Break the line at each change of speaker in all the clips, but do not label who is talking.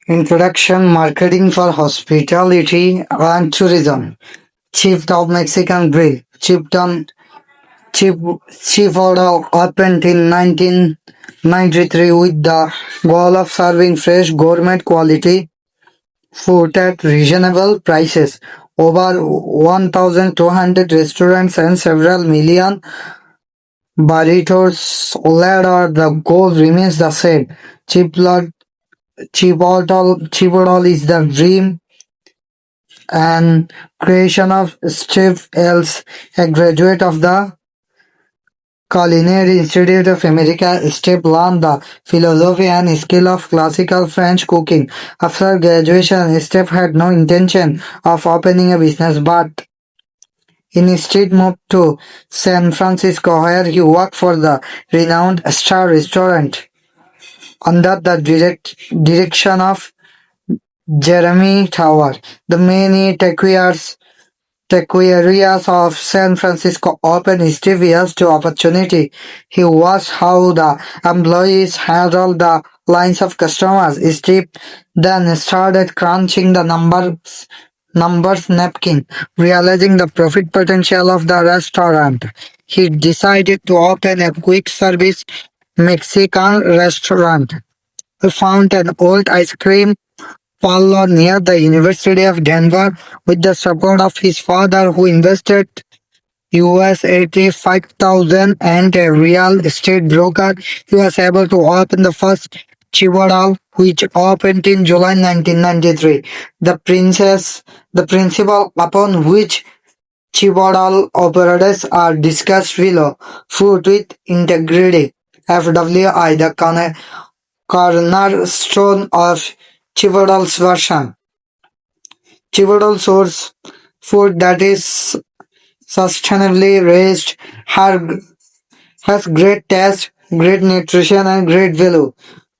Introduction: Marketing for hospitality and tourism. Chieftain Mexican Grill. Chief Chipotle opened in 1993 with the goal of serving fresh gourmet quality food at reasonable prices. Over 1,200 restaurants and several million burritos later, the goal remains the same. Chipotle is the dream and creation of Steve Ells, a graduate of the Culinary Institute of America. Steve learned the philosophy and skill of classical French cooking. After graduation, Steve had no intention of opening a business, but instead moved to San Francisco, where he worked for the renowned Star Restaurant under the direction of Jeremy Tower. The many taquerias of San Francisco opened Steve to opportunity. He watched how the employees handled the lines of customers. Steve then started crunching the numbers napkin. Realizing the profit potential of the restaurant, he decided to open a quick service Mexican restaurant. He found an old ice cream parlor near the University of Denver with the support of his father, who invested US 85,000 and a real estate broker. He was able to open the first Chipotle, which opened in July 1993. The principle upon which Chipotle operators are discussed below: food with integrity. FWI, the cornerstone of Chipotle's version. Chipotle source food that is sustainably raised, has great taste, great nutrition, and great value.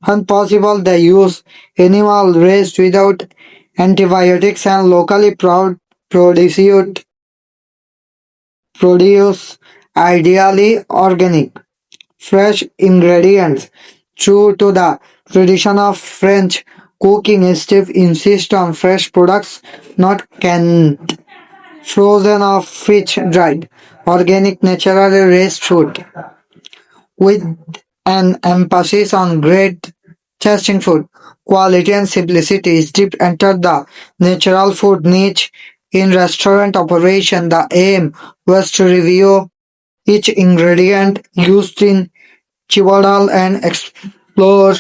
When possible, they use animal raised without antibiotics and locally produced produce, ideally organic, fresh ingredients. True to the tradition of French cooking, Steve insists on fresh products, not canned, frozen or fridge dried, organic, naturally raised food, with an emphasis on great tasting food, quality and simplicity. Steve entered the natural food niche in restaurant operation. The aim was to review each ingredient used in Chipotle and explore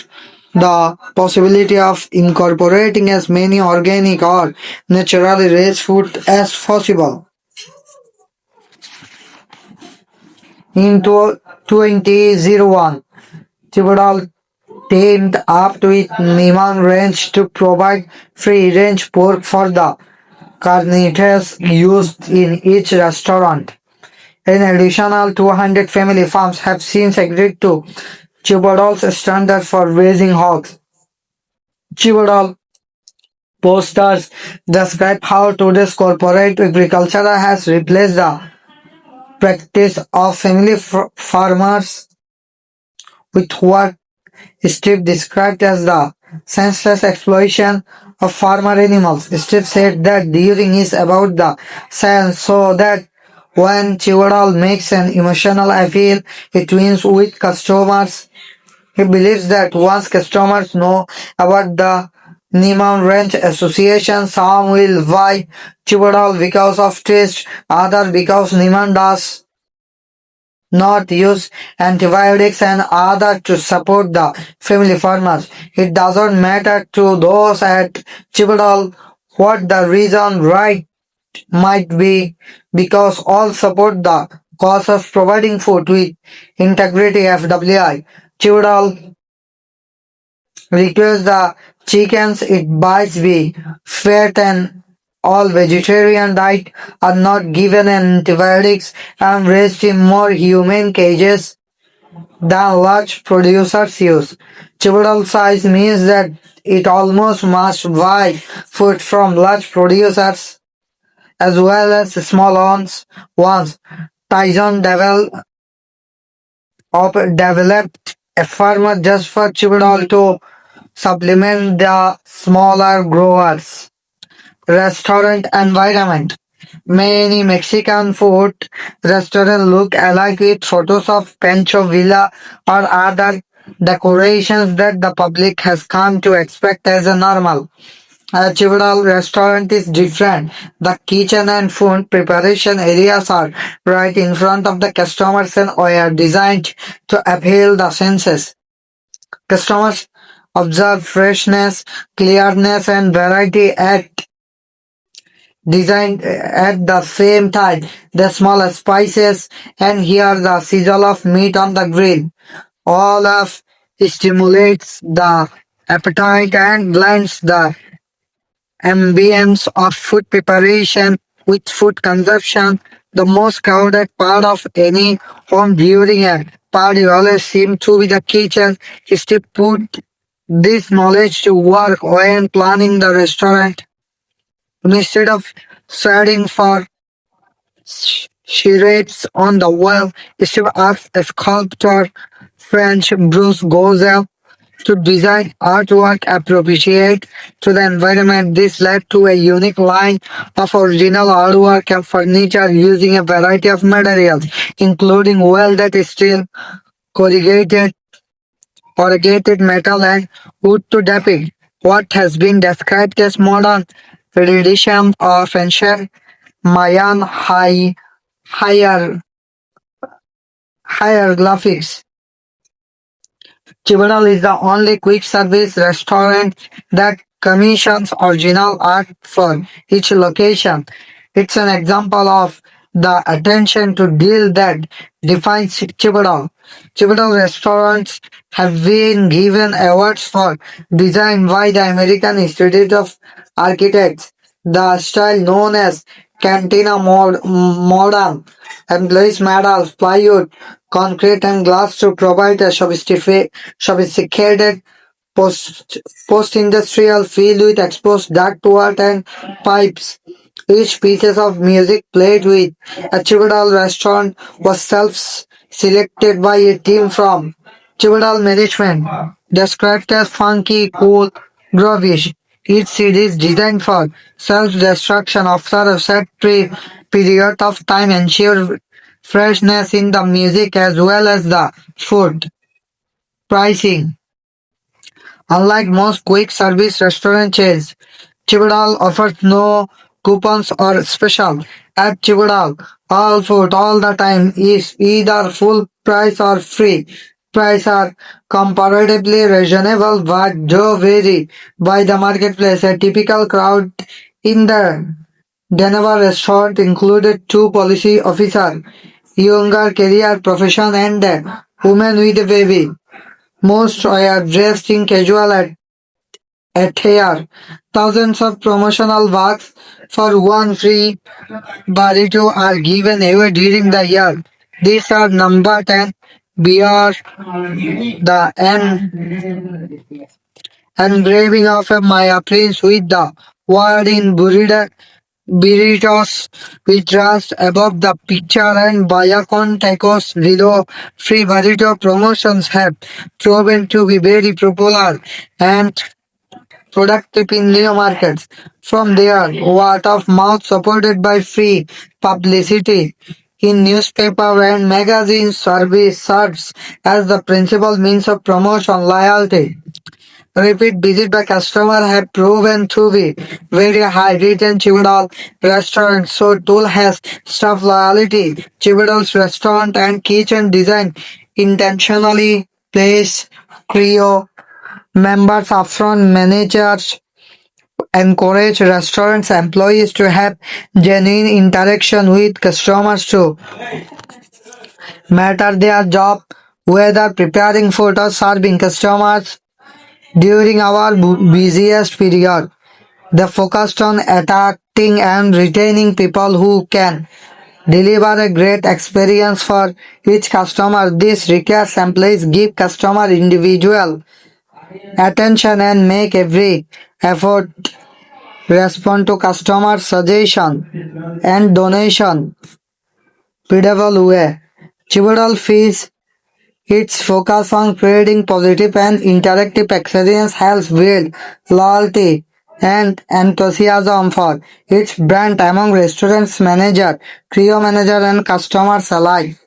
the possibility of incorporating as many organic or naturally raised food as possible. In 2001, Chipotle teamed up with Neiman Ranch to provide free-range pork for the carnitas used in each restaurant. An additional 200 family farms have since agreed to Chipotle's standard for raising hogs. Chipotle posters describe how today's corporate agriculture has replaced the practice of family farmers with what Steve described as the senseless exploitation of farmer animals. Steve said that during is about the science, so that when Chipotle makes an emotional appeal, it wins with customers. He believes that once customers know about the Neiman Ranch Association, some will buy Chipotle because of taste, others because Neiman does not use antibiotics, and others to support the family farmers. It doesn't matter to those at Chipotle what the reason right might be, because all support the cause of providing food with integrity. FWI. Chipotle requires the chickens it buys be fed, and all vegetarian diet are not given antibiotics and raised in more humane cages than large producers use. Chipotle size means that it almost must buy food from large producers as well as small ones. Once Tyson developed a farmer just for Chipotle to supplement the smaller growers. Restaurant environment. Many Mexican food restaurants look alike with photos of Pancho Villa or other decorations that the public has come to expect as a normal. A Chividal restaurant is different. The kitchen and food preparation areas are right in front of the customers and are designed to appeal the senses. Customers observe freshness, clearness, and variety at designed at the same time. The small spices and hear the sizzle of meat on the grill. All of stimulates the appetite and blends the ambience of food preparation with food consumption. The most crowded part of any home during a party always seems to be the kitchen. Is to put this knowledge to work when planning the restaurant. Instead of searching for charades on the wall, Steve asks a sculptor French Bruce Gozel to design artwork appropriate to the environment. This led to a unique line of original artwork and furniture using a variety of materials, including welded steel, corrugated metal, and wood to depict what has been described as modern rendition of ancient Mayan hieroglyphics. Chibadal is the only quick service restaurant that commissions original art for each location. It's an example of the attention to detail that defines Chibadal. Chibadal restaurants have been given awards for design by the American Institute of Architects. The style known as Cantina Modern employs metals, plywood, concrete, and glass to provide a sophisticated post-industrial feel with exposed ductwork and pipes. Each piece of music played with a Chivadal restaurant was self-selected by a team from Chivadal management, described as funky, cool, groovish. Each CD is designed for self-destruction after a set period of time, ensure freshness in the music as well as the food. Pricing. Unlike most quick service restaurant chains, Chivadal offers no coupons or special. At Chivadal, all food all the time is either full price or free. Prices are comparatively reasonable but do vary by the marketplace. A typical crowd in the Denver restaurant included two police officers, younger career profession and a woman with a baby. Most are dressed in casual attire. Thousands of promotional bucks for one free burrito are given away during the year. These are numbered and bear the engraving of a Maya prince with the word in burritos with trust above the picture and Bayacon tacos below. Free burrito promotions have proven to be very popular and productive in new markets. From there, word of mouth supported by free publicity in newspaper and magazines service serves as the principal means of promotion loyalty. Repeat visit by customer have proven to be very high. Return Chivadal restaurant so tool has staff loyalty. Chivadal's restaurant and kitchen design intentionally place crew members upfront. Managers encourage restaurants employees to have genuine interaction with customers to matter their job, whether preparing food or serving customers. During our busiest period, they focused on attracting and retaining people who can deliver a great experience for each customer. This requires employees give customer individual attention and make every effort respond to customer suggestion and donation. Biddable way. Chibadal fees Its focus on creating positive and interactive experience helps build loyalty and enthusiasm for its brand among restaurants manager, trio manager and customers alike.